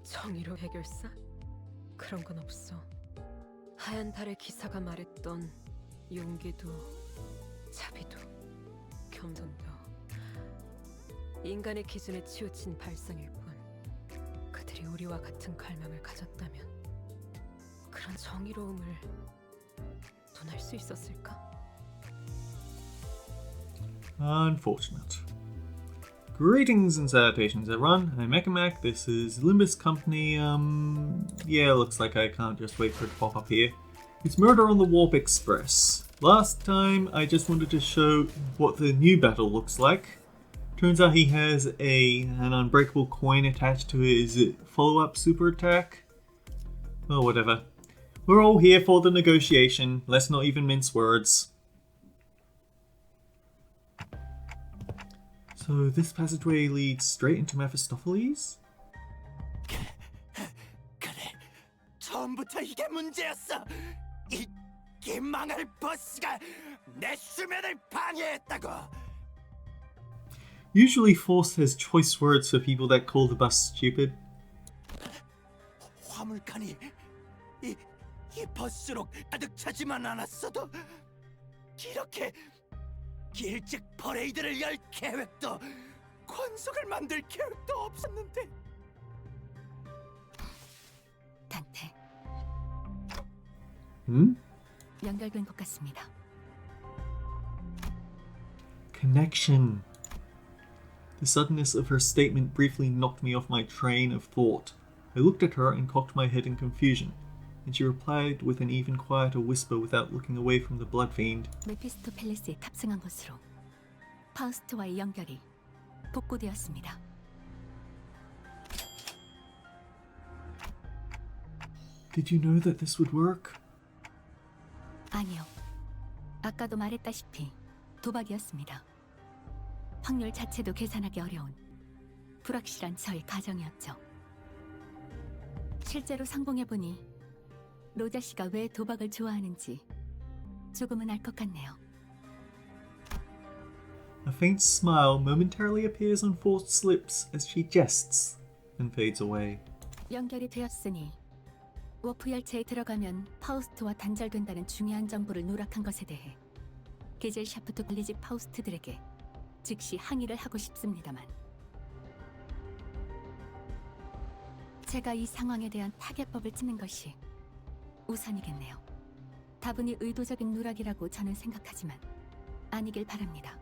정의로 해결사? 그런 건 없어. 하얀 달의 기사가 말했던 용기도 자비도 겸손도 인간의 기준에 치우친 발상일 뿐. 그들이 우리와 같은 갈망을 가졌다면 그런 정의로움을 논할 수 있었을까? Unfortunate. Greetings and salutations, everyone. I'm Ekamac. This is Limbus Company. Yeah, looks like I can't just wait for it to pop up here. It's Murder on the Warp Express. Last time, I just wanted to show what the new battle looks like. Turns out he has an unbreakable coin attached to his follow-up super attack. Well, whatever. We're all here for the negotiation. Let's not even mince words. So this passageway leads straight into Mephistopheles? 그래, 처음부터 이게 문제였어. 이 개망할 버스가 내 수면을 방해했다고. Usually Force has choice words for people that call the bus stupid. 화물칸이 이 버스로 가득 차지만 않았어도 이렇게 일찍 퍼레이드를 열 계획도 관석을 만들 계획도 없었는데. 단테, 연결된 것 같습니다. Connection. The suddenness of her statement briefly knocked me off my train of thought. I looked at her and cocked my head in confusion, and she replied with an even quieter whisper without looking away from the blood fiend. 메피스토펠레스에 탑승한 것으로 파우스트와의 연결이 복구되었습니다. Did you know that this would work? 아니요. 아까도 말했다시피 도박이었습니다. 확률 자체도 계산하기 어려운 불확실한 저의 가정이었죠. 실제로 상봉해보니 로자 씨가 왜 도박을 좋아하는지 조금은 알 것 같네요. A faint smile momentarily appears on Force's lips as she jests and fades away. 연결이 되었으니 워프 열차에 들어가면 파우스트와 단절된다는 중요한 정보를 누락한 것에 대해 게젤 샤프트 관리직 파우스트들에게 즉시 항의를 하고 싶습니다만 제가 이 상황에 대한 타개법을 찾는 것이 우선이겠네요. 다분히 의도적인 누락이라고 저는 생각하지만 아니길 바랍니다.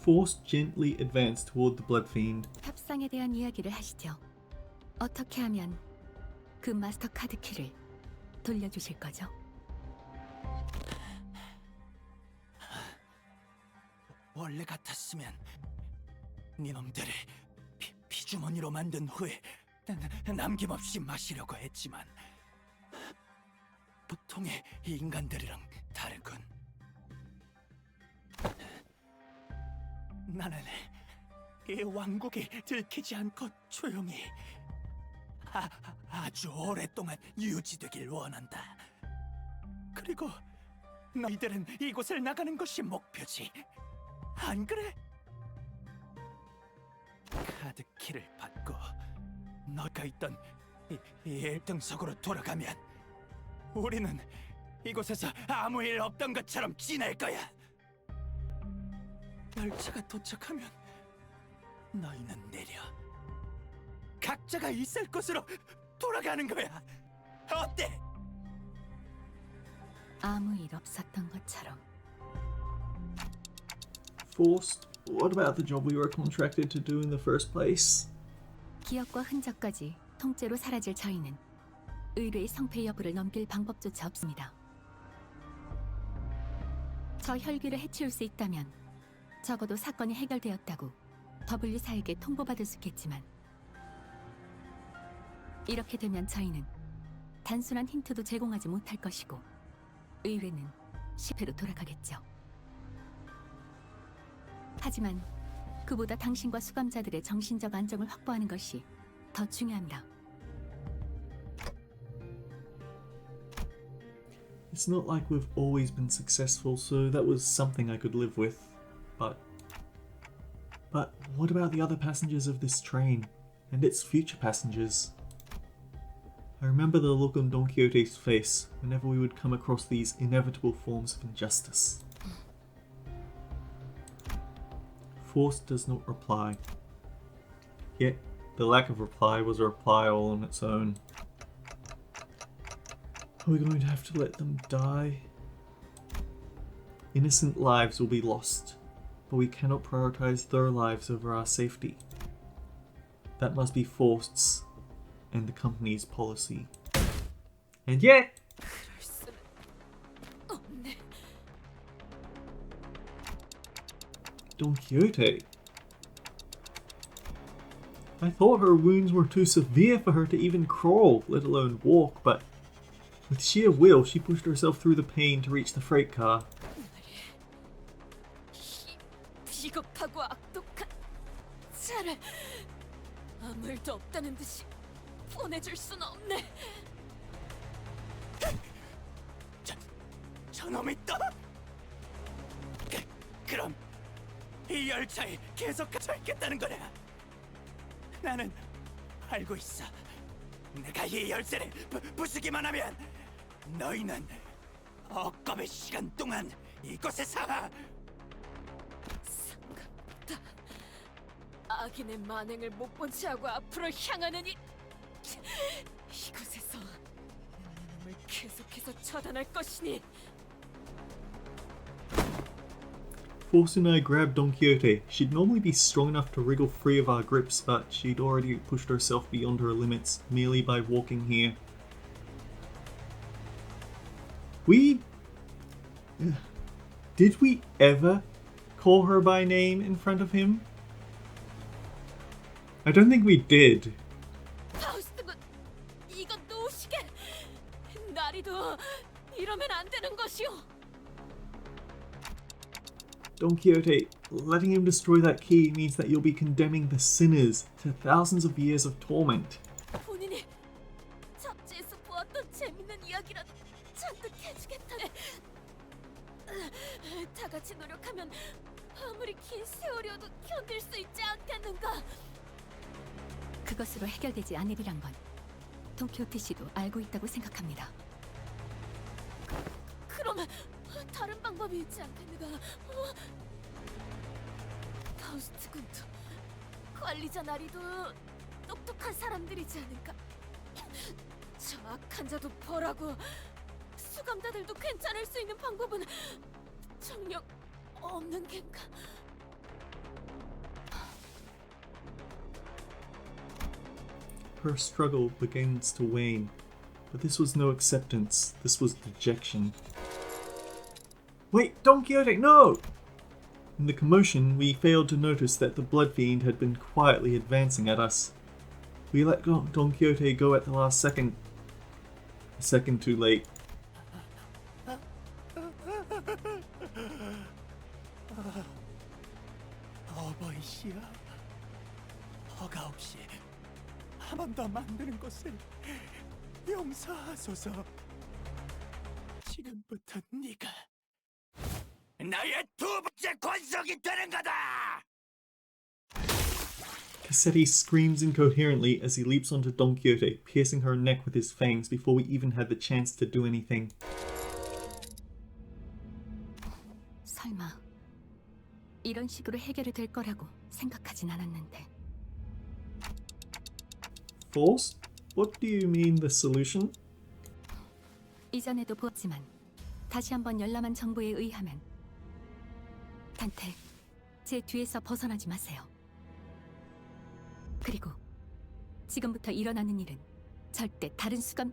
Force gently advanced toward the blood fiend. 협상에 대한 이야기를 하시죠. 어떻게 하면 그 마스터 카드 키를 돌려주실 거죠? 원래 같았으면 니놈들을 피주머니로 만든 후에 남김없이 마시려고 했지만 보통의 인간들이랑 다르군. 나는 이 왕국이 들키지 않고 조용히 아주 오랫동안 유지되길 원한다. 그리고 너희들은 이곳을 나가는 것이 목표지. 안 그래? 카드키를 받고 너가 있던 이 1등석으로 돌아가면 우리는 이곳에서 아무 일 없던 것처럼 지낼 거야. 열차가 도착하면 너희는 내려 각자가 있을 곳으로 돌아가는 거야. 어때? 아무 일 없었던 것처럼. Forced? What about the job we were contracted to do in the first place? 기억과 흔적까지 통째로 사라질 저희는 의뢰의 성패 여부를 넘길 방법조차 없습니다. 저 혈기를 해치울 수 있다면 적어도 사건이 해결되었다고 W사에게 통보받을 수 있겠지만 이렇게 되면 저희는 단순한 힌트도 제공하지 못할 것이고 의뢰는 실패로 돌아가겠죠. 하지만 그보다 당신과 수감자들의 정신적 안정을 확보하는 것이 더 중요합니다. It's not like we've always been successful, so that was something I could live with. But But what about the other passengers of this train? And its future passengers? I remember the look on Don Quixote's face whenever we would come across these inevitable forms of injustice. Faust does not reply. Yet, the lack of reply was a reply all on its own. Are we going to have to let them die? Innocent lives will be lost, but we cannot prioritize their lives over our safety. That must be Faust's and the company's policy. And yet, 그럴 수는 없네. Don Quixote. I thought her wounds were too severe for her to even crawl, let alone walk, but with sheer will, she pushed herself through the pain to reach the freight car. 비겁하고 악독한 차를 아무 일도 없다는 듯이 보내줄 순 없네. 저놈이 또? 그럼 이 열차에 계속 갇혀 있겠다는 거냐? 나는 알고 있어. 내가 이 열쇠를 부수기만 하면 너희는 억겁의 시간 동안 이곳에 살아. 상관없다. 악인의 만행을 못 본 채 하고 앞으로 향하는 이곳에서 놈을 계속해서 처단할 것이니. Faust and I grabbed Don Quixote. She'd normally be strong enough to wriggle free of our grips, but she'd already pushed herself beyond her limits merely by walking here. Did we ever call her by name in front of him? I don't think we did. 파우스트군, 이건 놓으시게. 나리도 이러면 안 되는 것이오. Don Quixote, letting him destroy that key means that you'll be condemning the sinners to thousands of years of torment. 본인이 잡지에서 보았던 재밌는 이야기라도 잔뜩 해주겠다네. 다 같이 노력하면 아무리 긴 세월이어도 견딜 수 있지 않겠는가? 그것으로 해결되지 않으리란 건 돈키호테 씨도 알고 있다고 생각합니다. 그러면 다른 방법이 있지 않겠는가? 파우스트 군도 관리자 나리도 똑똑한 사람들이지 않을까? 저 악한 자도 벌하고 수감자들도 괜찮을 수 있는 방법은 정녕 없는 겐가? Her struggle begins to wane, but this was no acceptance, this was dejection. Wait, Don Quixote, no! In the commotion, we failed to notice that the Blood Fiend had been quietly advancing at us. We let Don Quixote go at the last second. A second too late. 어버이시여, 허가 없이 한 번 더 만드는 것을 용서하소서. 지금부터 네가 나의 두 번째 권속이 되는 거다. Cassetti screams incoherently as he leaps onto Don Quixote, piercing her neck with his fangs before we even had the chance to do anything. 설마 이런 식으로 해결이 될 거라고 생각하진 않았는데. Faust? What do you mean the solution? 이전에도 보았지만 다시 한번 열람한 정보에 의하면 단테, 제 뒤에서 벗어나지 마세요. 그리고 지금부터 일어나는 일은 절대 다른 수감...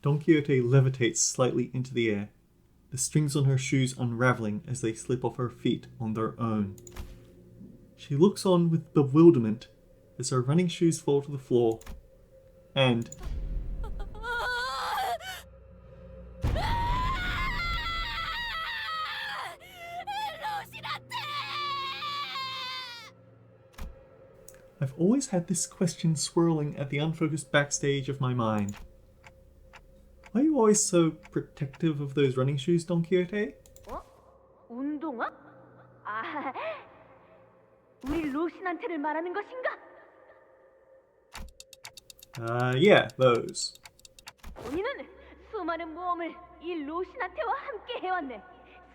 Don Quixote levitates slightly into the air, the strings on her shoes unraveling as they slip off her feet on their own. She looks on with bewilderment as her running shoes fall to the floor, and I've always had this question swirling at the unfocused backstage of my mind. Why are you always so protective of those running shoes, Don Quixote? 우리 로신한테를 말하는 것인가? Yeah, those. 본인은 수많은 모험을 이 로신한테와 함께 해왔네.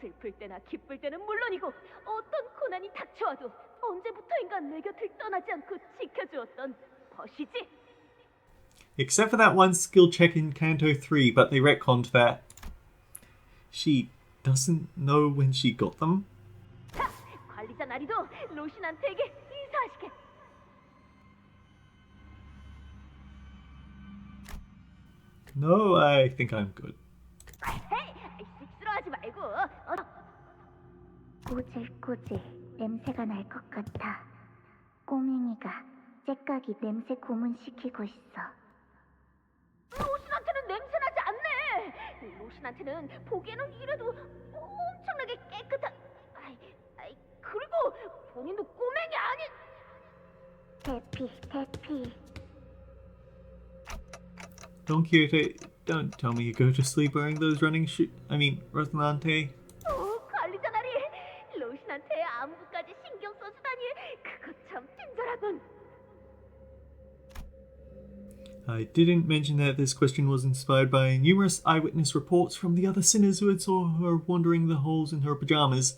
슬플 때나 기쁠 때는 물론이고 어떤 고난이 닥쳐와도 언제부터인가 내 곁을 떠나지 않고 지켜주었던 벗이지. Except for that one skill check in Kanto 3, but they retconned that. She doesn't know when she got them? 자, 관리자 나리도 로신한테에게 인사하시게. No, I think I'm good. 헤이, 쑥스러워하지 말고. 꼬질꼬질 냄새가 날 것 같아. 꼬맹이가 째깍이 냄새 고문시키고 있어. 로신한테는 냄새나지 않네. 로신한테는 보기에는 이래도 엄청나게 깨끗한. 그리고 본인도 꼬맹이 아니. 대피. Don Quixote, don't tell me you go to sleep wearing those running shoes. I mean, Rocinante. 관리자 나리. 로신한테 안부까지 신경 써주다니. 그거 참 친절하군. I didn't mention that this question was inspired by numerous eyewitness reports from the other sinners who had saw her wandering the halls in her pajamas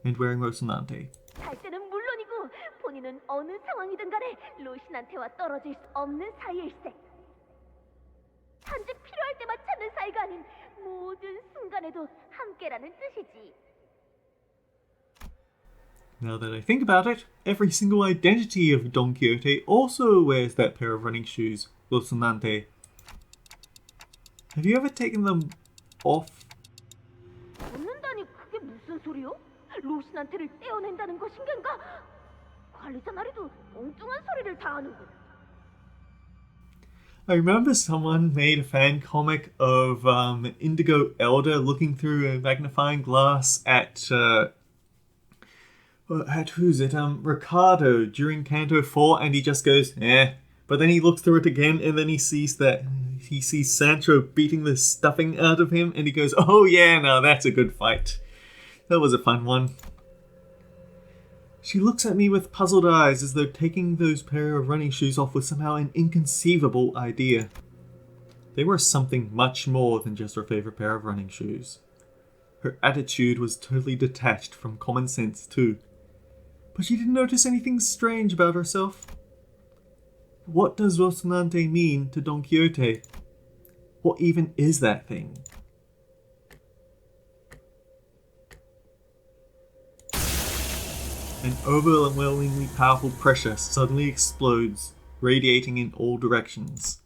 and wearing Rocinante. 잘 때는 물론이고 본인은 어느 상황이든 간에 로신한테와 떨어질 수 없는 사이일세. 단지 필요할 때만 찾는 사이가 아닌 모든 순간에도 함께라는 뜻이지. Now that I think about it, every single identity of Don Quixote also wears that pair of running shoes, Rocinante. Have you ever taken them off? 웃는다니 그게 무슨 소리요? 로신한테를 떼어낸다는 것인가? 관리자 나리도 엉뚱한 소리를 다 하는군. I remember someone made a fan comic of Indigo Elder looking through a magnifying glass at who's it? Ricardo during Canto 4, and he just goes, eh. But then he looks through it again, and then he sees Sancho beating the stuffing out of him, and he goes, oh yeah, now that's a good fight. That was a fun one. She looks at me with puzzled eyes as though taking those pair of running shoes off was somehow an inconceivable idea. They were something much more than just her favourite pair of running shoes. Her attitude was totally detached from common sense too. But she didn't notice anything strange about herself. What does Rocinante mean to Don Quixote? What even is that thing? An overwhelmingly powerful pressure suddenly explodes, radiating in all directions.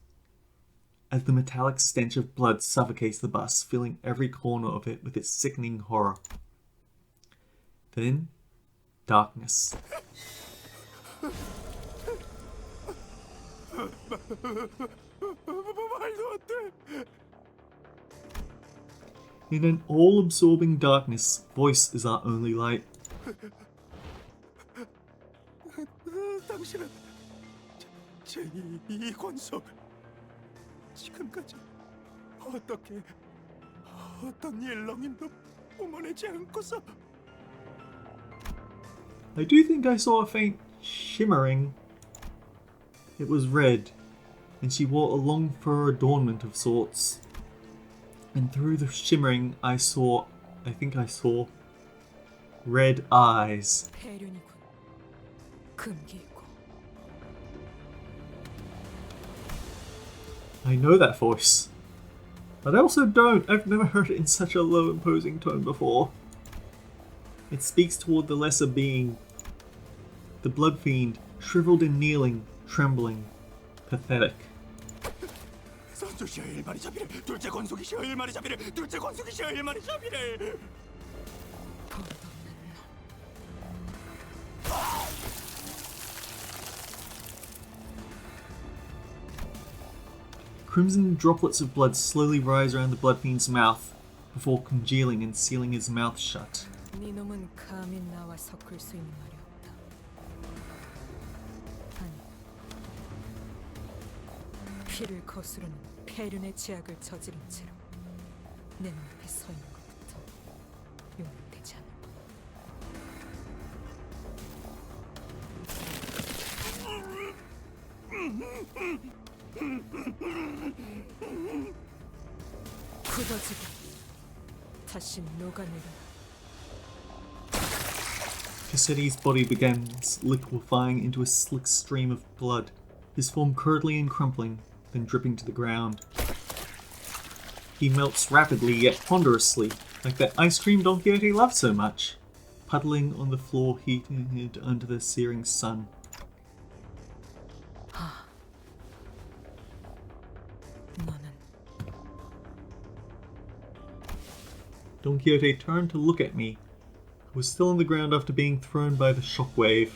As the metallic stench of blood suffocates the bus, filling every corner of it with its sickening horror. Then, darkness. In an all-absorbing darkness, voice is our only light. 당신은 제2 권속을 지금까지 어떻게 어떤 일렁임도 뿜어내지 않고서 I do think I saw a faint shimmering. It was red, and she wore a long fur adornment of sorts. And through the shimmering I think I saw red eyes. 폐륜이군. 금기고. I know that voice. But I also don't. I've never heard it in such a low imposing tone before. It speaks toward the lesser being. The blood fiend, shriveled and kneeling, trembling, pathetic. 선조시여 일마리 자비를 둘째 권속이시여 일마리 자비를 둘째 권속이시여 일마리 자비를 Crimson droplets of blood slowly rise around the blood fiend's mouth before congealing and sealing his mouth shut. 네 놈은 감히 나와 섞을 수 있는 말이 없다. 아니, 피를 거스르는 폐륜의 제약을 저지른 채로 내 눈앞에 서 있는 것부터 용납되지 않을 굳어지고 다시 녹아내려. Cassetti's body begins liquefying into a slick stream of blood, his form curdling and crumpling, then dripping to the ground. He melts rapidly yet ponderously, like that ice cream Don Quixote loved so much, puddling on the floor heated under the searing sun. 너는 Don Quixote turned to look at me. I was still on the ground after being thrown by the shockwave.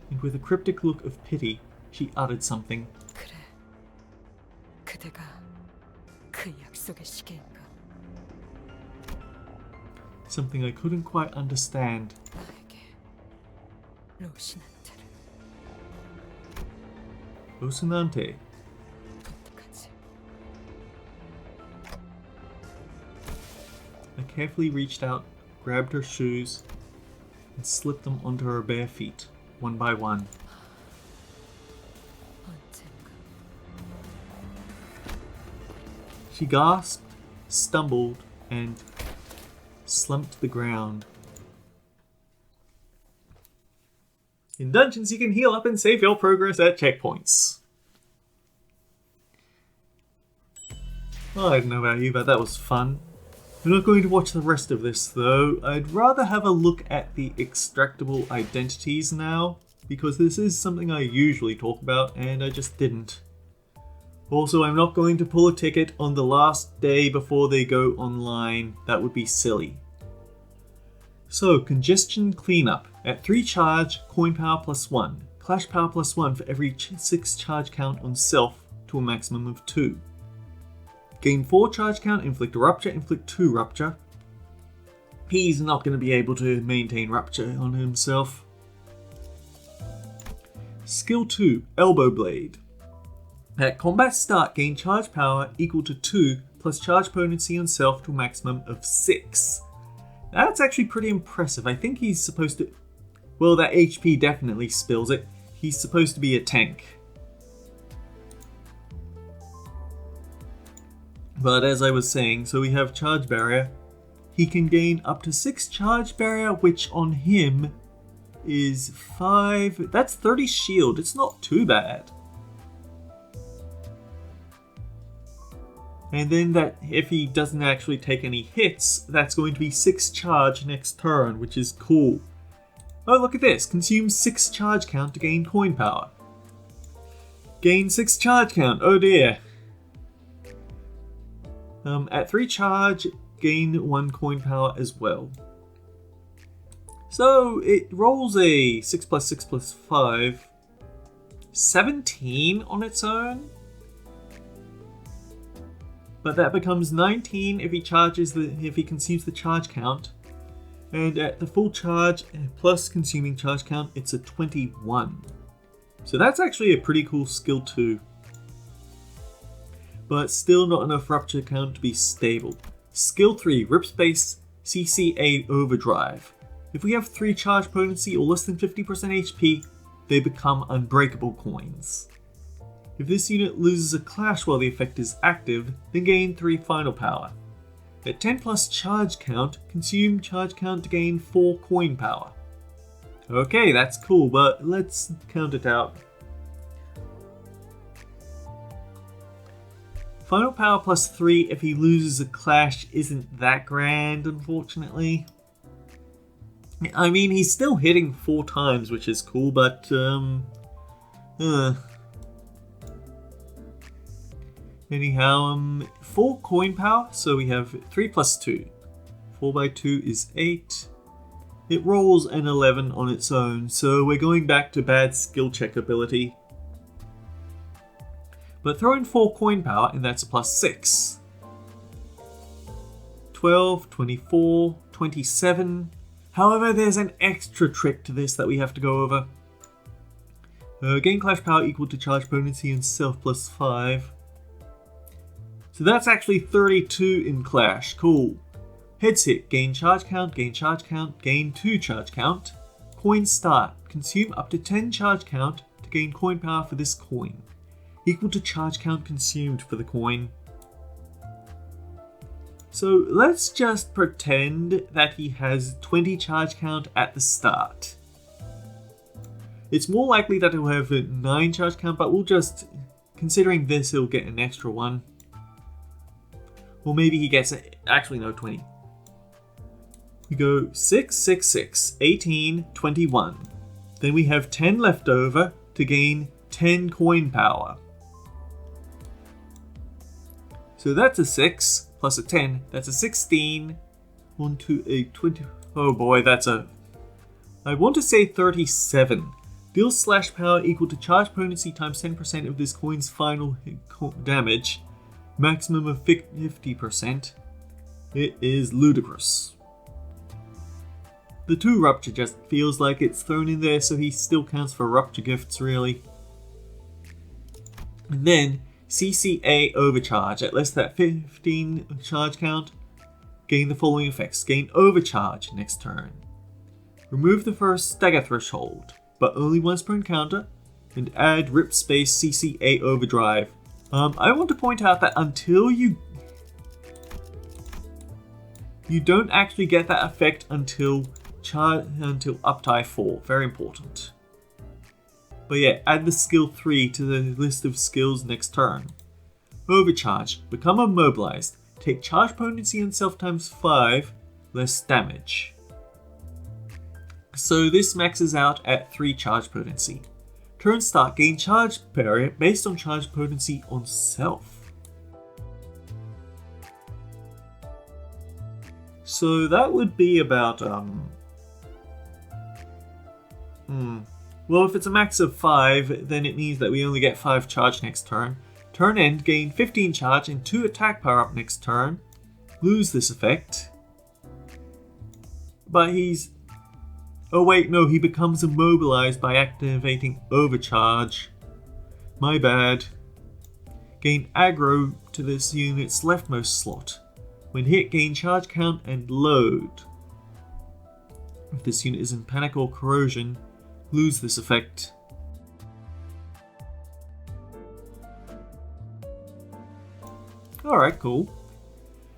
And with a cryptic look of pity, she uttered something. 그래. 그대가 그 약속의 시계인가? Something I couldn't quite understand. 나에게 로신한테를 Rocinante. 부탁하지. I carefully reached out, grabbed her shoes, and slipped them onto her bare feet, one by one. 언젠가. She gasped, stumbled, and slumped to the ground. In dungeons, you can heal up and save your progress at checkpoints. Well, I don't know about you, but that was fun. We're not going to watch the rest of this though. I'd rather have a look at the extractable identities now, because this is something I usually talk about and I just didn't. Also, I'm not going to pull a ticket on the last day before they go online. That would be silly. So, congestion cleanup. At 3 charge, coin power +1. Clash power +1 for every 6 charge count on self to a maximum of 2. Gain 4 charge count, inflict a rupture, inflict 2 rupture. He's not going to be able to maintain rupture on himself. Skill 2, Elbow Blade. At combat start, gain charge power equal to 2 plus charge potency on self to a maximum of 6. That's actually pretty impressive. I think he's supposed to... Well, that HP definitely spills it. He's supposed to be a tank. But as I was saying, so we have charge barrier. He can gain up to 6 charge barrier, which on him is 5... That's 30 shield. It's not too bad. And then that if he doesn't actually take any hits, that's going to be 6 charge next turn, which is cool. Oh, look at this. Consume 6 charge count to gain coin power. Gain 6 charge count. Oh dear. At 3 charge, gain 1 coin power as well. So it rolls a 6 plus 6 plus 5. 17 on its own. But that becomes 19 if he consumes the charge count. And at the full charge plus consuming charge count, it's a 21. So that's actually a pretty cool skill too. But still not enough rupture count to be stable. Skill 3, Rip Space CCA Overdrive. If we have 3 charge potency or less than 50% HP, they become unbreakable coins. If this unit loses a clash while the effect is active, then gain 3 final power. At 10 plus charge count, consume charge count to gain 4 coin power. Okay, that's cool, but let's count it out. Final power +3 if he loses a clash isn't that grand, unfortunately. I mean, he's still hitting 4 times, which is cool, but, Anyhow, 4 coin power, so we have 3 plus 2. 4 by 2 is 8. It rolls an 11 on its own, so we're going back to bad skill check ability. But throw in 4 coin power and that's a +6. 12, 24, 27. However, there's an extra trick to this that we have to go over. Gain clash power equal to charge potency and self +5. So that's actually 32 in clash. Cool. Heads hit. Gain charge count, gain 2 charge count. Coin start. Consume up to 10 charge count to gain coin power for this coin. equal to charge count consumed for the coin. So let's just pretend that he has 20 charge count at the start. It's more likely that he'll have a 9 charge count, but we'll just, considering this, he'll get an extra one. Or maybe he gets, actually no, 20. We go 6, 6, 6, 18, 21. Then we have 10 left over to gain 10 coin power. So that's a 6 plus a 10. That's a 16. 1, 2, 8, 20. Oh boy, that's a... I want to say 37. Deal slash power equal to charge potency times 10% of this coin's final damage. Maximum of 50%. It is ludicrous. The 2 rupture just feels like it's thrown in there, so he still counts for rupture gifts really. And then CCA overcharge at less than 15 charge count. Gain the following effects. Gain overcharge next turn. Remove the first stagger threshold, but only once per encounter. And add rip space CCA overdrive. I want to point out that until you don't actually get that effect until Uptie 4. Very important. But yeah, add the skill 3 to the list of skills next turn. Overcharge. Become immobilized. Take charge potency and self times 5, less damage. So this maxes out at 3 charge potency. Turn start. Gain charge barrier based on charge potency on self. So that would be about well, if it's a max of 5, then it means that we only get 5 charge next turn. Turn end, gain 15 charge and 2 attack power up next turn. Lose this effect. But he's... Oh wait, no, he becomes immobilized by activating overcharge. My bad. Gain aggro to this unit's leftmost slot. When hit, gain charge count and load. If this unit is in panic or corrosion, lose this effect. Alright, cool.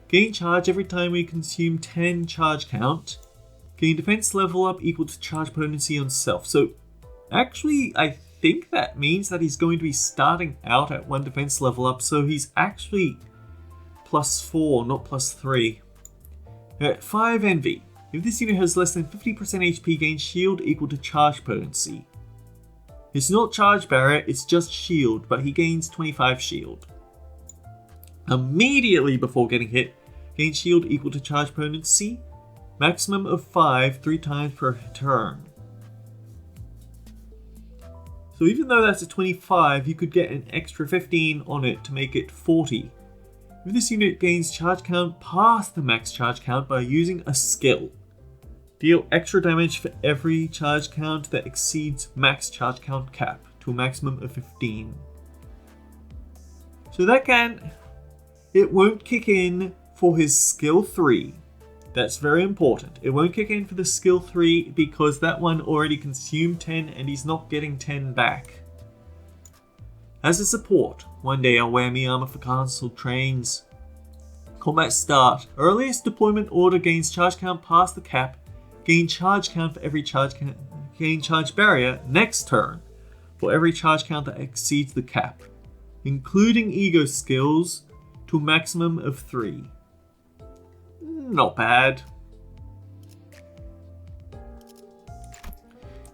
Gain charge every time we consume 10 charge count. Gain defense level up equal to charge potency on self. So actually I think that means that he's going to be starting out at 1 defense level up, so he's actually +4, not +3. 5 envy. If this unit has less than 50% HP, gain shield equal to charge potency. It's not charge barrier, it's just shield, but he gains 25 shield. Immediately before getting hit, gain shield equal to charge potency. Maximum of 5, 3 times per turn. So even though that's a 25, you could get an extra 15 on it to make it 40. If this unit gains charge count past the max charge count by using a skill, deal extra damage for every charge count that exceeds max charge count cap to a maximum of 15. So that it won't kick in for his skill 3. That's very important. It won't kick in for the skill 3 because that one already consumed 10 and he's not getting 10 back. As a support, one day I'll wear me armor for cancelled trains. Combat start. Earliest deployment order gains charge count past the cap. Gain charge count for every gain charge barrier next turn for every charge count that exceeds the cap, including ego skills to a maximum of 3. Not bad.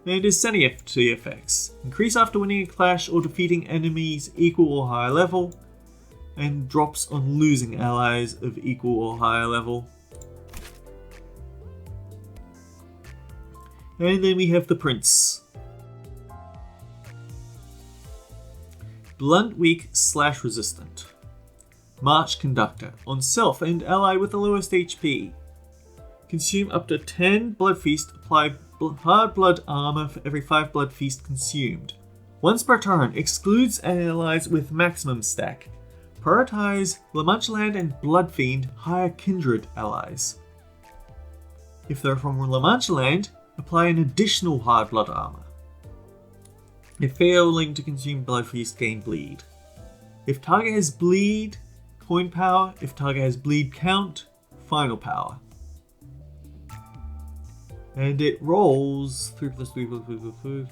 And his Senity effects. Increase after winning a clash or defeating enemies equal or higher level, and drops on losing allies of equal or higher level. And then we have the Prince. Blunt, weak, / resistant. March Conductor. On self and ally with the lowest HP. Consume up to 10 Blood Feast. Apply hard blood armor for every 5 Blood Feast consumed. Once per turn. Excludes allies with maximum stack. Prioritize Lamanchaland and Bloodfiend higher kindred allies. If they're from Lamanchaland, apply an additional hard blood armor. If failing to consume Blood Feast, gain bleed. If target has bleed, coin power. If target has bleed count, final power. And it rolls 3 plus 3 plus 3 plus 3.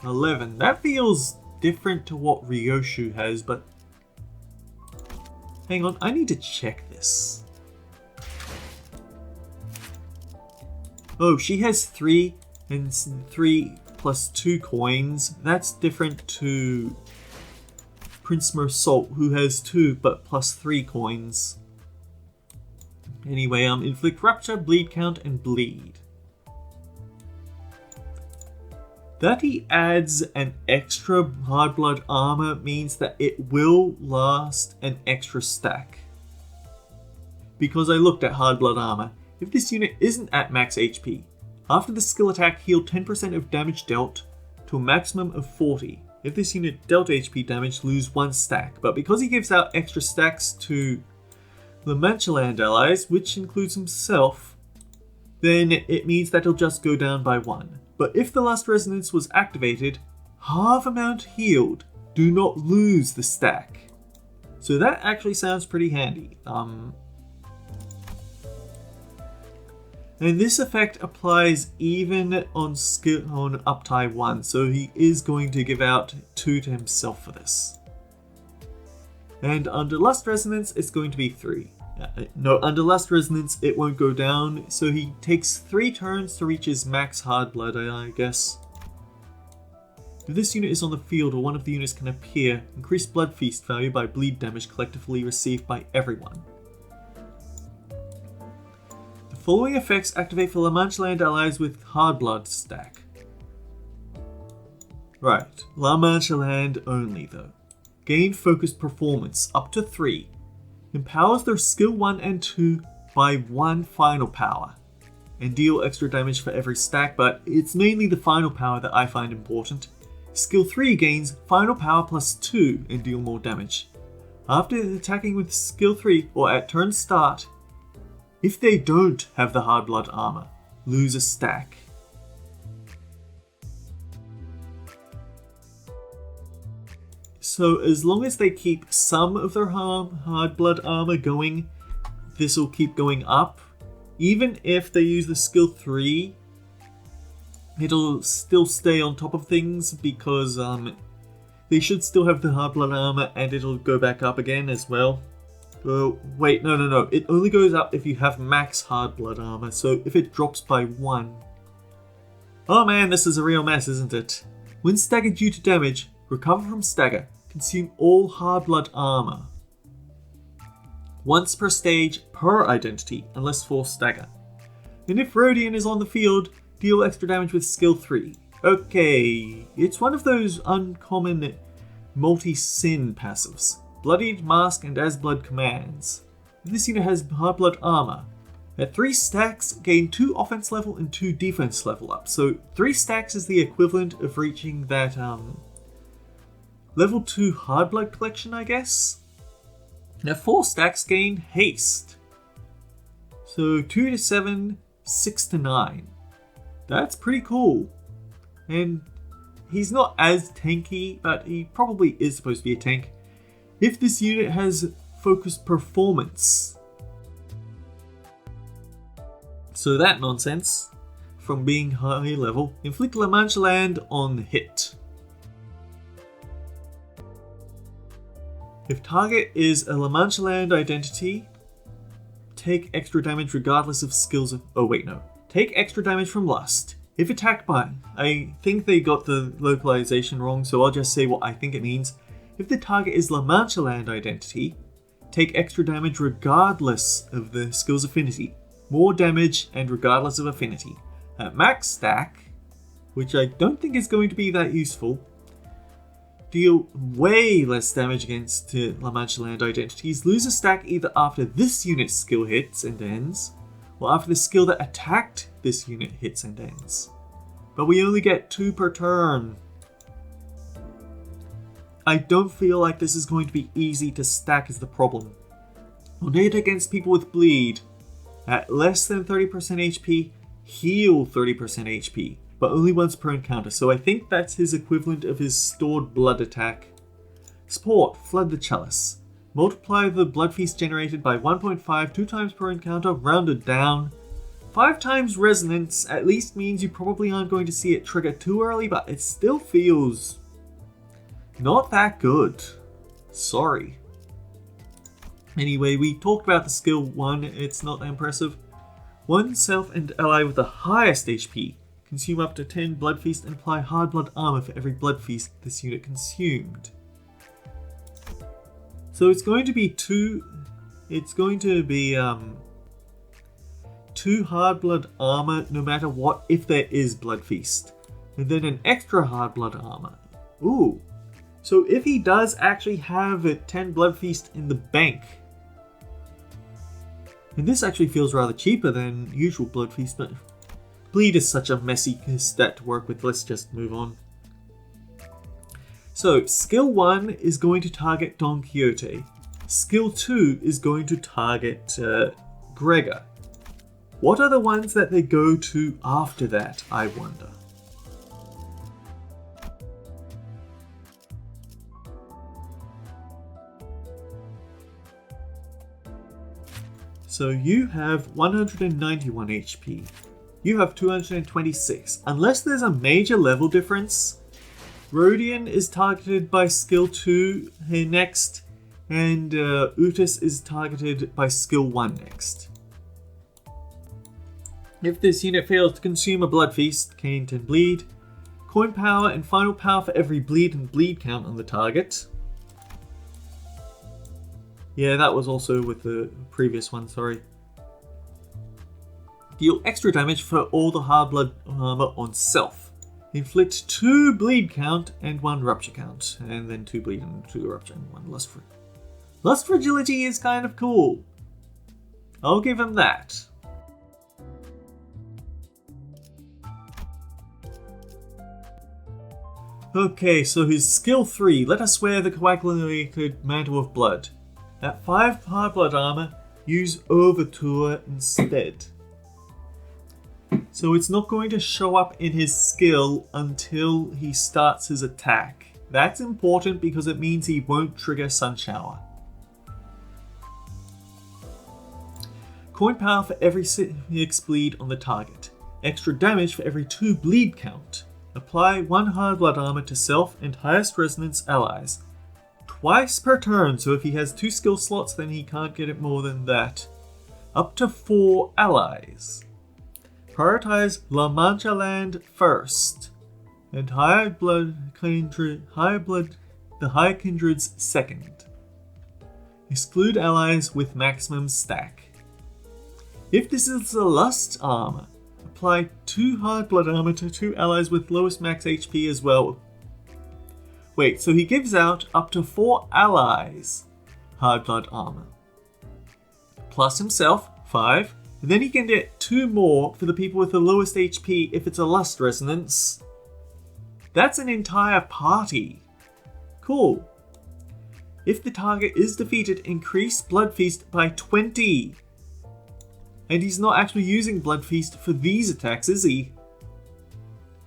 11. That feels different to what Ryoshu has, but hang on, I need to check this. Oh, she has 3 and 3 plus 2 coins. That's different to Prince Mersault, who has 2 but plus 3 coins. Anyway, inflict rupture, bleed count, and bleed. That he adds an extra hard blood armor means that it will last an extra stack. Because I looked at hard blood armor, if this unit isn't at max HP, after the skill attack heal 10% of damage dealt to a maximum of 40. If this unit dealt HP damage, lose 1 stack, but because he gives out extra stacks to the Manchaland allies, which includes himself, then it means that he'll just go down by 1. But if the last resonance was activated, half amount healed, do not lose the stack. So that actually sounds pretty handy. And this effect applies even on uptie 1, so he is going to give out 2 to himself for this. And under Lust Resonance, it's going to be 3. No, under Lust Resonance, it won't go down, so he takes 3 turns to reach his max hard blood, I guess. If this unit is on the field or one of the units can appear, increase blood feast value by bleed damage collectively received by everyone. The following effects activate for La Mancha Land allies with hard blood stack. Right, La Mancha Land only though. Gain focused performance up to 3. Empowers their skill 1 and 2 by 1 final power. And deal extra damage for every stack, but it's mainly the final power that I find important. Skill 3 gains final power plus 2 and deal more damage. After attacking with skill 3 or at turn start, if they don't have the hard blood armor, lose a stack. So as long as they keep some of their hard blood armor going, this will keep going up. Even if they use the skill 3, it'll still stay on top of things because they should still have the hard blood armor and it'll go back up again as well. Oh, wait, no. It only goes up if you have max hard blood armor, so if it drops by 1. Oh man, this is a real mess, isn't it? When staggered due to damage, recover from stagger. Consume all hard blood armor. Once per stage per identity, unless forced stagger. And if Rodian is on the field, deal extra damage with skill 3. Okay, it's one of those uncommon multi-sin passives. Bloodied, Mask, and As Blood commands. This unit has hard blood armor. At 3 stacks, gain 2 offense level and 2 defense level up. So 3 stacks is the equivalent of reaching that level 2 hard blood collection, I guess. Now 4 stacks gain haste. So 2 to 7, 6 to 9. That's pretty cool. And he's not as tanky, but he probably is supposed to be a tank. If this unit has focused performance. So that nonsense, from being high level, inflict La Mancha Land on hit. If target is a La Mancha Land identity, take extra damage regardless of skills of... Oh wait, no. Take extra damage from Lust. If attacked by... I think they got the localization wrong, so I'll just say what I think it means. If the target is La Mancha Land identity, take extra damage regardless of the skill's affinity. More damage and regardless of affinity. At max stack, which I don't think is going to be that useful, deal way less damage against La Mancha Land identities. Lose a stack either after this unit's skill hits and ends, or after the skill that attacked this unit hits and ends. But we only get 2 per turn. I don't feel like this is going to be easy to stack is the problem. On hit against people with bleed, at less than 30% HP, heal 30% HP. but only once per encounter, so I think that's his equivalent of his stored blood attack. Support, Flood the Chalice. Multiply the blood feast generated by 1.5 2 times per encounter, rounded down. 5 times resonance at least means you probably aren't going to see it trigger too early, but it still feels not that good. Sorry. Anyway, we talked about the skill 1, it's not that impressive. One self and ally with the highest HP consume up to 10 blood feast and apply hard blood armor for every blood feast this unit consumed. So it's going to be two hard blood armor no matter what if there is blood feast. And then an extra hard blood armor. Ooh. So if he does actually have a 10 blood feast in the bank. And this actually feels rather cheaper than usual blood feast, but bleed is such a messy stat to work with. Let's just move on. So, skill 1 is going to target Don Quixote. Skill 2 is going to target Gregor. What are the ones that they go to after that, I wonder? So you have 191 HP. You have 226. Unless there's a major level difference, Rodion is targeted by skill 2 next, and Utis is targeted by skill 1 next. If this unit fails to consume a blood feast, gain 10 bleed, coin power and final power for every bleed and bleed count on the target. Yeah, that was also with the previous one, sorry. Deal extra damage for all the hard blood armor on self. Inflict 2 bleed count and 1 rupture count, and then 2 bleed and 2 rupture and 1 lust. Lust fragility is kind of cool. I'll give him that. Okay, so his skill 3, let us wear the coagulated mantle of blood. At 5 hard blood armor, use Overture instead. So it's not going to show up in his skill until he starts his attack. That's important because it means he won't trigger Sun Shower. Coin power for every 6 bleed on the target. Extra damage for every 2 bleed count. Apply 1 hard blood armor to self and highest resonance allies. Twice per turn, so if he has 2 skill slots then he can't get it more than that. Up to 4 allies. Prioritize La Mancha land first, and the High Kindreds second. Exclude allies with maximum stack. If this is a Lust armor, apply 2 hard blood armor to 2 allies with lowest max HP as well. Wait, so he gives out up to 4 allies hard blood armor. Plus himself, 5. And then he can get 2 more for the people with the lowest HP if it's a Lust resonance. That's an entire party. Cool. If the target is defeated, increase Blood Feast by 20. And he's not actually using Blood Feast for these attacks, is he?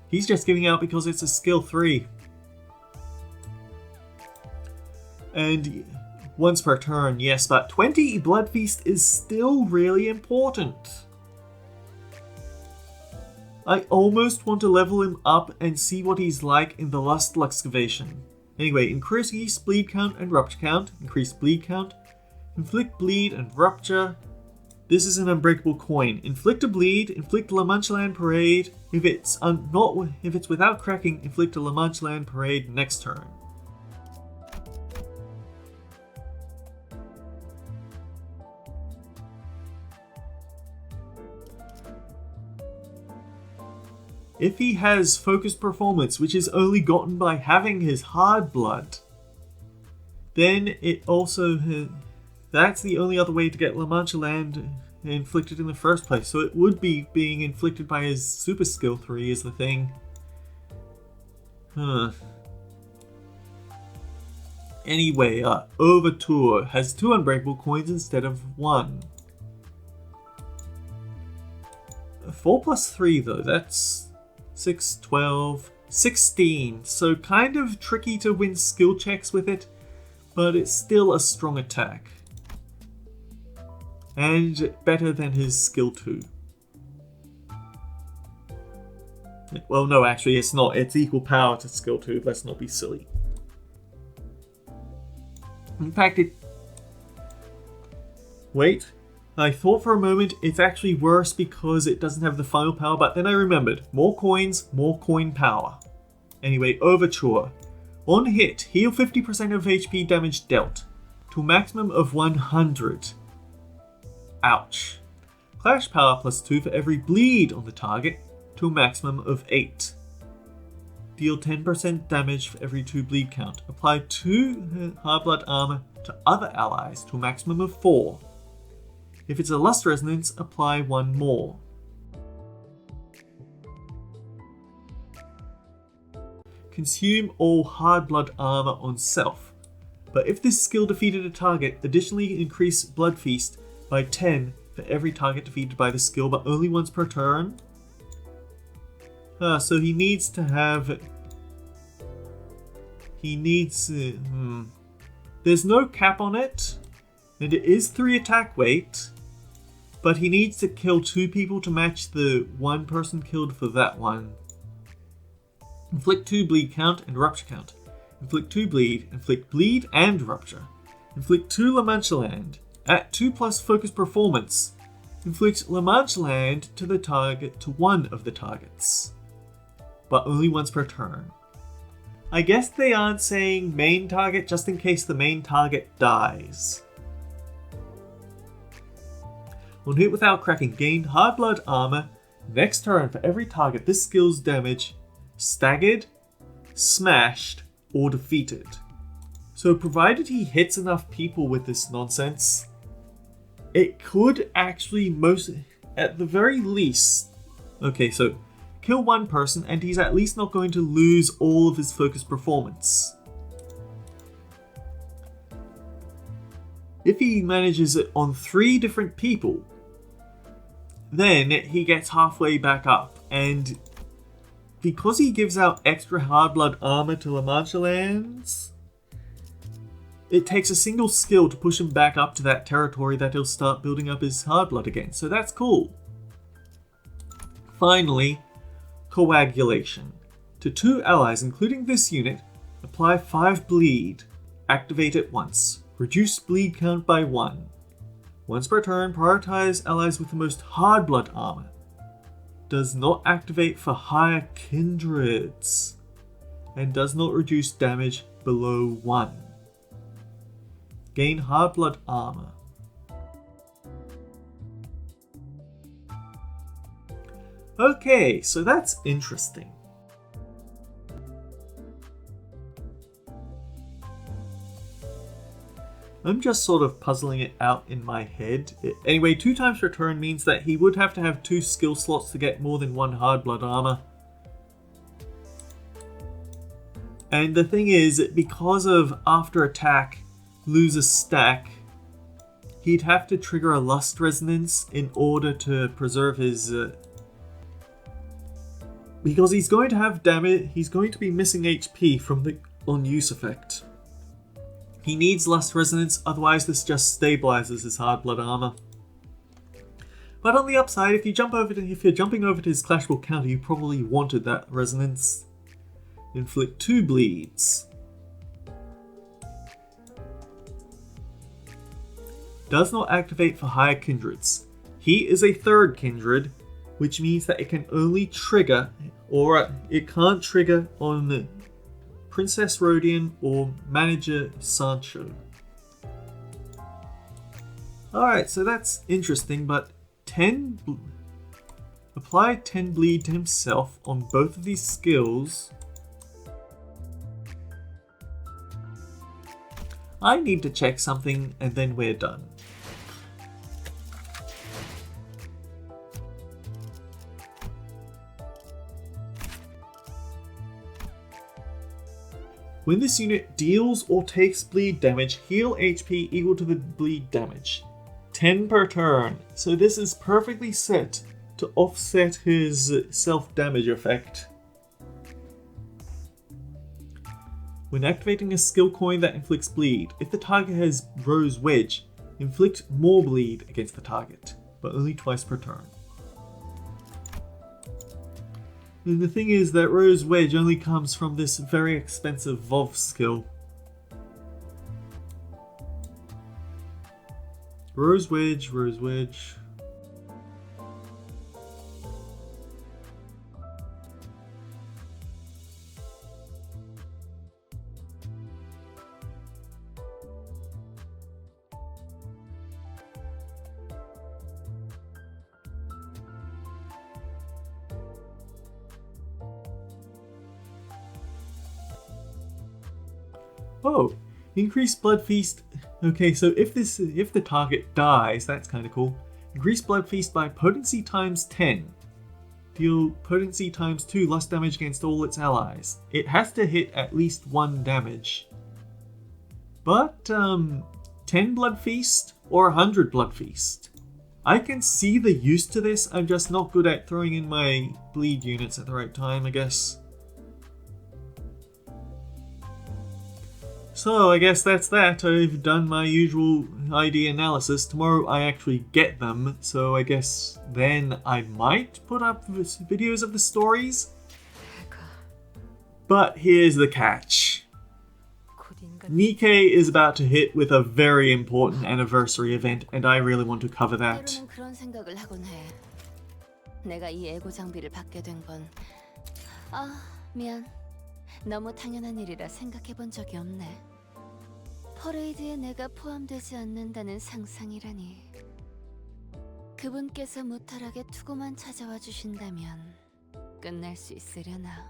He's just giving out because it's a skill 3. And once per turn, yes, but 20 Blood Feast is still really important. I almost want to level him up and see what he's like in the Lust Excavation. Anyway, increase bleed count and rupture count. Increase bleed count. Inflict bleed and rupture. This is an unbreakable coin. Inflict a bleed. Inflict La Mancha Land Parade. If it's without cracking, inflict a La Mancha Land Parade next turn. If he has focused performance, which is only gotten by having his hard blood, then it also that's the only other way to get La Mancha Land inflicted in the first place. So it would be being inflicted by his super skill 3 is the thing. Anyway, Overture has 2 unbreakable coins instead of 1. 4 plus 3 though, that's 6, 12, 16. So kind of tricky to win skill checks with it, but it's still a strong attack. And better than his skill 2. Well, no, actually it's not. It's equal power to skill 2. Let's not be silly. In fact, Wait. I thought for a moment it's actually worse because it doesn't have the final power, but then I remembered. More coins, more coin power. Anyway, Overture. On hit, heal 50% of HP damage dealt to a maximum of 100. Ouch. Clash power +2 for every bleed on the target to a maximum of 8. Deal 10% damage for every 2 bleed count. Apply 2 hard blood armor to other allies to a maximum of 4. If it's a Lust Resonance, apply 1 more. Consume all hard blood armor on self, but if this skill defeated a target, additionally increase Blood Feast by 10 for every target defeated by the skill, but only once per turn. So he needs to have... There's no cap on it, and it is 3 attack weight, but he needs to kill 2 people to match the 1 person killed for that one. Inflict 2 bleed count and rupture count. Inflict 2 bleed, inflict bleed and rupture. Inflict 2 La Mancha Land. At 2+ focus performance. Inflict La Mancha Land to the target to one of the targets, but only once per turn. I guess they aren't saying main target just in case the main target dies. On hit without cracking, gain hard blood armor next turn for every target this skill's damage staggered, smashed, or defeated. So provided he hits enough people with this nonsense, it could actually at the very least... Okay, so kill 1 person and he's at least not going to lose all of his focus performance. If he manages it on 3 different people, then he gets halfway back up, and because he gives out extra hard blood armor to La Mancha Lands, it takes a single skill to push him back up to that territory that he'll start building up his hard blood again, so that's cool. Finally, Coagulation. To 2 allies, including this unit, apply 5 bleed. Activate it once. Reduce bleed count by 1. Once per turn, prioritize allies with the most hard blood armor. Does not activate for higher kindreds. And does not reduce damage below 1. Gain hard blood armor. Okay, so that's interesting. I'm just sort of puzzling it out in my head. Anyway, 2 times per turn means that he would have to have 2 skill slots to get more than 1 hard blood armor. And the thing is, because of after attack, lose a stack, he'd have to trigger a Lust Resonance in order to preserve his... because he's going to have damage, he's going to be missing HP from the on-use effect. He needs Lust Resonance, otherwise this just stabilizes his hard blood armor. But on the upside, if you're jumping over to his Clashable counter, you probably wanted that resonance. Inflict 2 bleeds. Does not activate for higher kindreds. He is a 3rd kindred, which means that it can only trigger, or it can't trigger on the Princess Rodian or Manager Sancho. Alright, so that's interesting, but apply 10 bleed to himself on both of these skills. I need to check something and then we're done. When this unit deals or takes bleed damage, heal HP equal to the bleed damage. 10 per turn. So this is perfectly set to offset his self-damage effect. When activating a skill coin that inflicts bleed, if the target has Rose Wedge, inflict more bleed against the target, but only twice per turn. And the thing is that Rose Wedge only comes from this very expensive VoV skill. Rose Wedge, Rose Wedge. Oh, increase blood feast. Okay, so if the target dies, that's kind of cool. Increase blood feast by potency times 10. Deal potency times 2 less damage against all its allies. It has to hit at least 1 damage. But 10 blood feast or 100 blood feast. I can see the use to this. I'm just not good at throwing in my bleed units at the right time, I guess. So I guess that's that. I've done my usual ID analysis. Tomorrow I actually get them, so I guess then I might put up videos of the stories. But here's the catch. Nikkei is about to hit with a very important anniversary event, and I really want to cover that. 때로는 그런 생각을 하곤 해. 내가 이 에고 장비를 받게 된 건 미안. 너무 당연한 일이라 생각해 본 적이 없네. 퍼레이드에 내가 포함되지 않는다는 상상이라니. 그분께서 무탈하게 투고만 찾아와 주신다면 끝날 수 있으려나.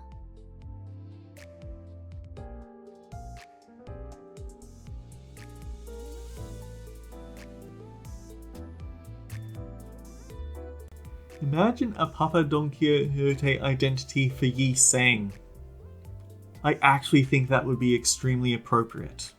Imagine a Papa Don Quixote identity for Yi Sang. I actually think that would be extremely appropriate.